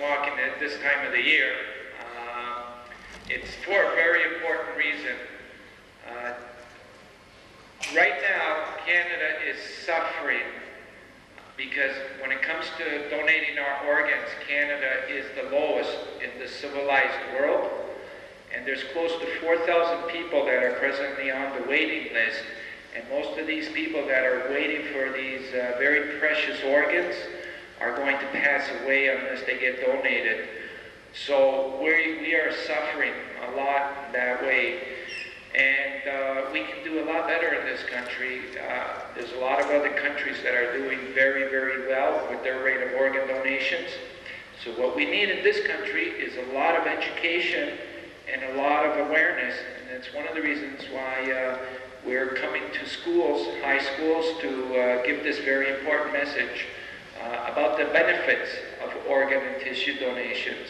walking at this time of the year. It's for a very important reason. Right now, Canada is suffering because when it comes to donating our organs, Canada is the lowest in the civilized world. And there's close to 4,000 people that are presently on the waiting list. And most of these people that are waiting for these very precious organs are going to pass away unless they get donated. So we are suffering a lot that way. And we can do a lot better in this country. There's a lot of other countries that are doing very, very well with their rate of organ donations. So what we need in this country is a lot of education and a lot of awareness. And that's one of the reasons why we're coming to schools, high schools, to give this very important message about the benefits of organ and tissue donations.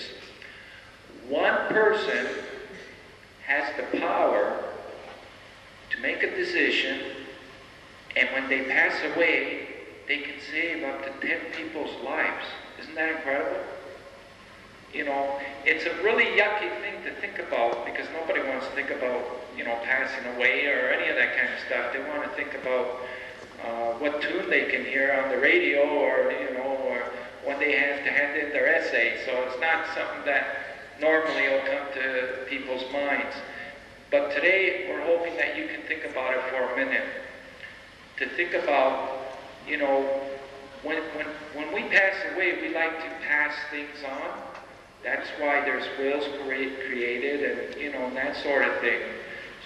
One person has the power to make a decision, and when they pass away, they can save up to 10 people's lives. Isn't that incredible? You know, it's a really yucky thing to think about because nobody wants to think about, you know, passing away or any of that kind of stuff. They want to think about what tune they can hear on the radio or, you know, or when they have to hand in their essay. So it's not something that normally will come to people's minds. But today, we're hoping that you can think about it for a minute. To think about, you know, when we pass away, we like to pass things on. That's why there's wills created and, you know, that sort of thing.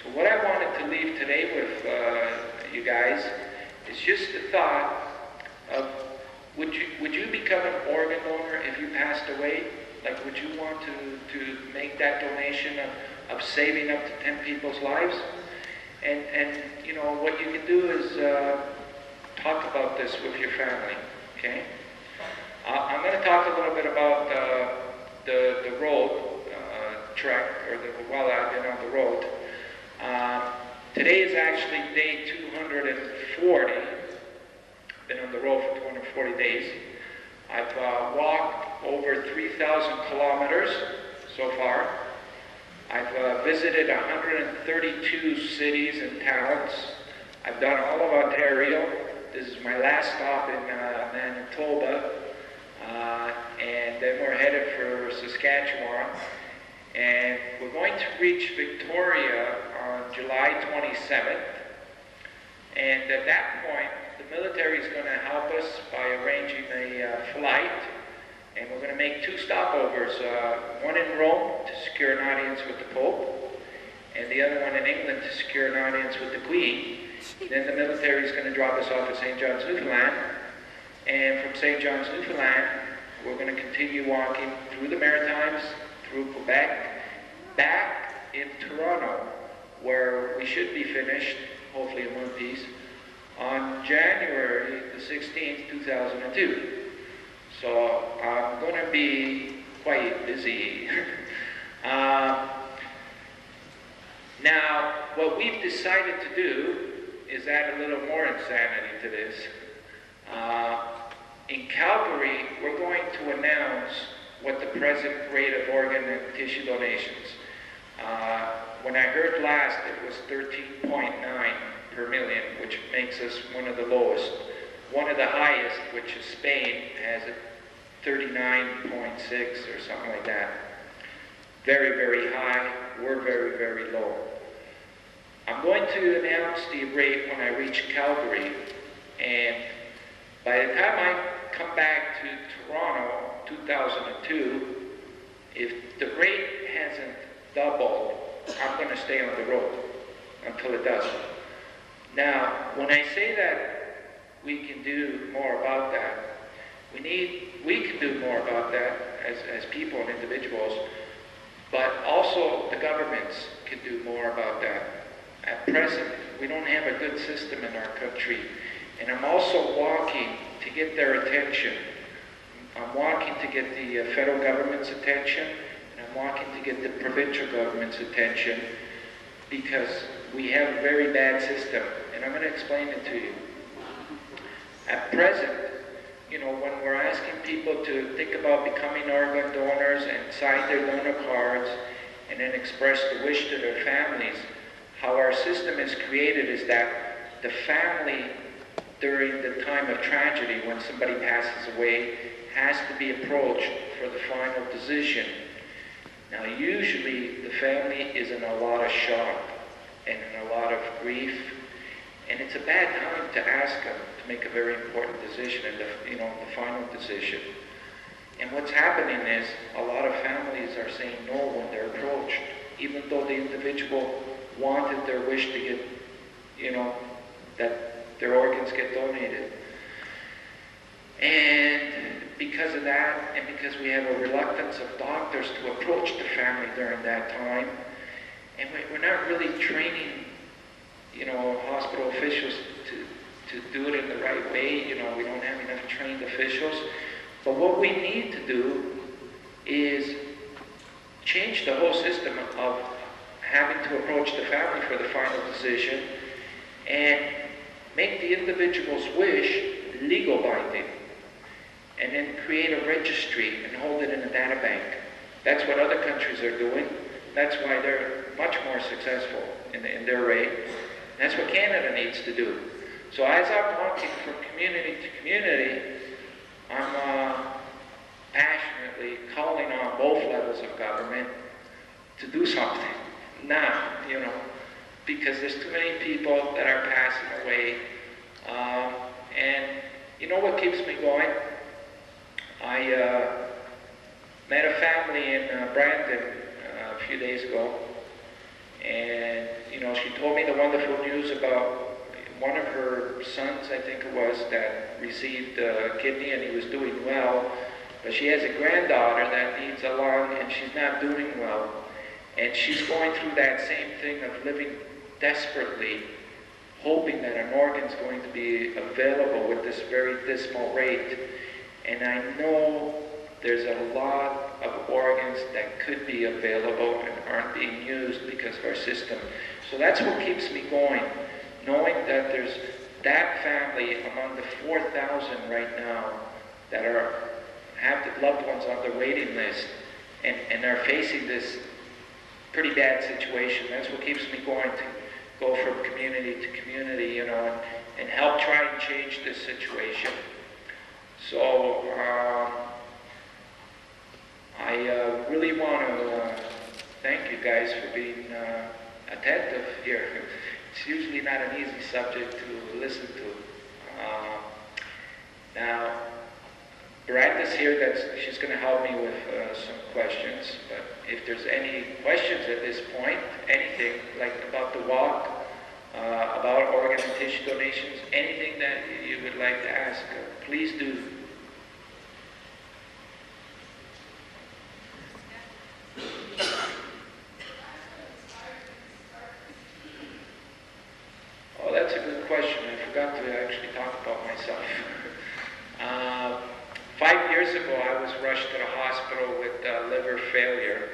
So what I wanted to leave today with you guys is just the thought of, would you become an organ donor if you passed away? Like, would you want to make that donation of saving up to 10 people's lives? And you know, what you can do is talk about this with your family, okay? I'm going to talk a little bit about the road trek, or while I've been on the road. Today is actually day 240. Been on the road for 240 days. I've walked over 3,000 kilometers so far. I've visited 132 cities and towns. I've done all of Ontario. This is my last stop in Manitoba. And then we're headed for Saskatchewan. And we're going to reach Victoria on July 27th. And at that point, the military is going to help us by arranging a flight. And we're going to make 2 stopovers, one in Rome to secure an audience with the Pope, and the other one in England to secure an audience with the Queen. Then the military is going to drop us off at St. John's, Newfoundland. And from St. John's, Newfoundland, we're going to continue walking through the Maritimes, through Quebec, back in Toronto, where we should be finished, hopefully in one piece, on January the 16th, 2002. So I'm going to be quite busy. Now, what we've decided to do is add a little more insanity to this. In Calgary, we're going to announce what the present rate of organ and tissue donations. When I heard last, it was 13.9 per million, which makes us one of the lowest. One of the highest, which is Spain, has a 39.6 or something like that. Very, very high. We're very, very low. I'm going to announce the rate when I reach Calgary, and by the time I come back to Toronto, 2002, if the rate hasn't doubled, I'm going to stay on the road until it does. Now, when I say that we can do more about that, we can do more about that as people and individuals, but also the governments can do more about that. At present, we don't have a good system in our country, and I'm also walking to get their attention. I'm walking to get the federal government's attention, and I'm walking to get the provincial government's attention, because we have a very bad system, and I'm going to explain it to you. At present, when we're asking people to think about becoming organ donors and sign their donor cards and then express the wish to their families, how our system is created is that the family, during the time of tragedy, when somebody passes away, has to be approached for the final decision. Now, usually the family is in a lot of shock and in a lot of grief, and it's a bad time to ask them to make a very important decision, and the final decision. And what's happening is a lot of families are saying no when they're approached, even though the individual wanted their wish to get, that their organs get donated. And because of that, and because we have a reluctance of doctors to approach the family during that time, and we're not really training, hospital officials to do it in the right way. We don't have enough trained officials. But what we need to do is change the whole system of having to approach the family for the final decision and make the individual's wish legal binding, and then create a registry and hold it in a data bank. That's what other countries are doing. That's why they're much more successful in their rate. That's what Canada needs to do. So as I'm walking from community to community, I'm passionately calling on both levels of government to do something now, because there's too many people that are passing away. And what keeps me going? I met a family in Brandon a few days ago, and she told me the wonderful news about one of her sons, I think it was, that received a kidney and he was doing well, but she has a granddaughter that needs a lung and she's not doing well, and she's going through that same thing of living desperately, hoping that an organ's going to be available with this very dismal rate. And I know there's a lot of organs that could be available and aren't being used because of our system. So that's what keeps me going, knowing that there's that family among the 4,000 right now that have the loved ones on the waiting list and are facing this pretty bad situation. That's what keeps me going to go from community to community, and help try and change this situation. So I really want to thank you guys for being attentive here. It's usually not an easy subject to listen to. Now, Miranda's here, she's going to help me with some questions, but if there's any questions at this point, anything like about the walk, about organ and tissue donations, anything that you would like to ask, please do. Oh, that's a good question. I forgot to actually talk about myself. 5 years ago, I was rushed to the hospital with liver failure.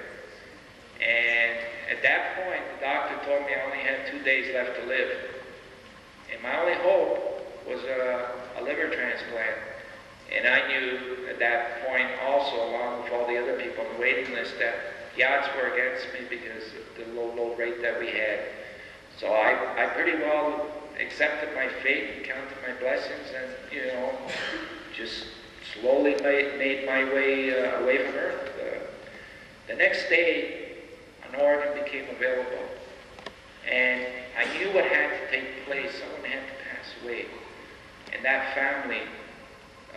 And at that point, the doctor told me I only had 2 days left to live. And my only hope was a liver transplant. And I knew at that point also, along with all the other people on the waiting list, that the odds were against me because of the low rate that we had. So I pretty well accepted my fate and counted my blessings and, just slowly made my way away from Earth. The next day, an organ became available. And I knew what had to take place. Someone had to pass away. And that family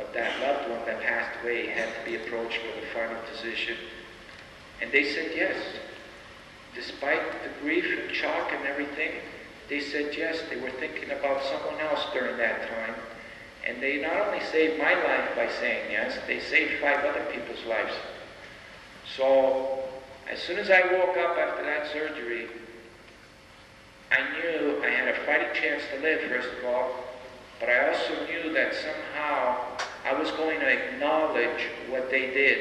of that loved one that passed away had to be approached for the final decision. And they said yes. Despite the grief and shock and everything, they said yes. They were thinking about someone else during that time. And they not only saved my life by saying yes, they saved 5 other people's lives. So, as soon as I woke up after that surgery, I knew I had a fighting chance to live, first of all, but I also knew that somehow I was going to acknowledge what they did.